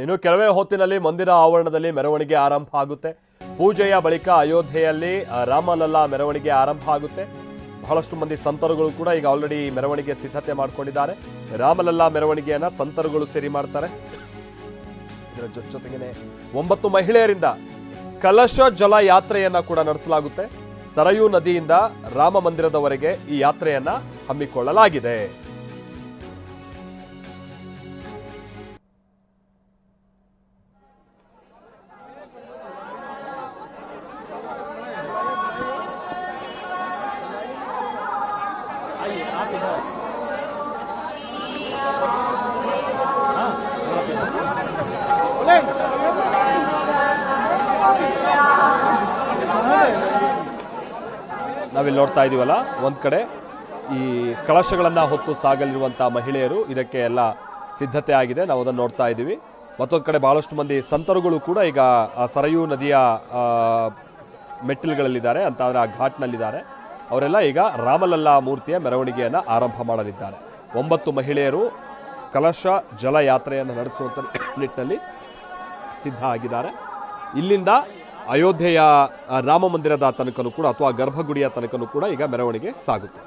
ಇನ್ನು ಕೆಲವೇ ಹೊತ್ತಿನಲ್ಲಿ ಮಂದಿರ ಆವರಣದಲ್ಲಿ ಮೆರವಣಿಗೆ ಆರಂಭ ಆಗುತ್ತೆ. ಪೂಜೆಯ ಬಳಿಕ ಅಯೋಧ್ಯೆಯಲ್ಲಿ ರಾಮಲಲ್ಲಾ ಮೆರವಣಿಗೆ ಆರಂಭ ಆಗುತ್ತೆ. ಬಹಳಷ್ಟು ಮಂದಿ ಸಂತರುಗಳು ಕೂಡ ಈಗ ಆಲ್ರೆಡಿ ಮೆರವಣಿಗೆ ಸಿದ್ಧತೆ ಮಾಡಿಕೊಂಡಿದ್ದಾರೆ. ರಾಮಲಲ್ಲಾ ಮೆರವಣಿಗೆಯನ್ನ ಸಂತರುಗಳು ಸೇರಿ ಮಾಡ್ತಾರೆ. ಇದರ ಜೊತೆಗೇನೆ 9 ಮಹಿಳೆಯರಿಂದ ಕಲಶ ಜಲ ಯಾತ್ರೆಯನ್ನ ಕೂಡ ನಡೆಸಲಾಗುತ್ತೆ. ಸರಯೂ ನದಿಯಿಂದ ರಾಮ ಮಂದಿರದವರೆಗೆ ಈ ಯಾತ್ರೆಯನ್ನ ಹಮ್ಮಿಕೊಳ್ಳಲಾಗಿದೆ. ನಾವಿಲ್ಲಿ ನೋಡ್ತಾ ಇದೀವಲ್ಲ, ಒಂದ್ ಕಡೆ ಈ ಕಳಶಗಳನ್ನ ಹೊತ್ತು ಸಾಗಲಿರುವಂತಹ ಮಹಿಳೆಯರು, ಇದಕ್ಕೆ ಎಲ್ಲ ಸಿದ್ಧತೆ ಆಗಿದೆ. ನಾವು ಅದನ್ನು ನೋಡ್ತಾ ಇದ್ದೀವಿ. ಮತ್ತೊಂದು ಕಡೆ ಬಹಳಷ್ಟು ಮಂದಿ ಸಂತರುಗಳು ಕೂಡ ಈಗ ಸರಯೂ ನದಿಯ ಮೆಟ್ಟಿಲುಗಳಲ್ಲಿದ್ದಾರೆ, ಅಂತಂದ್ರೆ ಆ ಘಾಟ್ನಲ್ಲಿದ್ದಾರೆ. ಅವರೆಲ್ಲ ಈಗ ರಾಮಲಲ್ಲಾ ಮೂರ್ತಿಯ ಮೆರವಣಿಗೆಯನ್ನು ಆರಂಭ ಮಾಡಲಿದ್ದಾರೆ. 9 ಮಹಿಳೆಯರು ಕಲಶ ಜಲ ಯಾತ್ರೆಯನ್ನು ನಡೆಸುವಂಥ ನಿಟ್ಟಿನಲ್ಲಿ ಸಿದ್ಧ ಆಗಿದ್ದಾರೆ. ಇಲ್ಲಿಂದ ಅಯೋಧ್ಯೆಯ ರಾಮ ಮಂದಿರದ ತನಕನೂ ಕೂಡ ಅಥವಾ ಗರ್ಭಗುಡಿಯ ತನಕನೂ ಕೂಡ ಈಗ ಮೆರವಣಿಗೆ ಸಾಗುತ್ತೆ.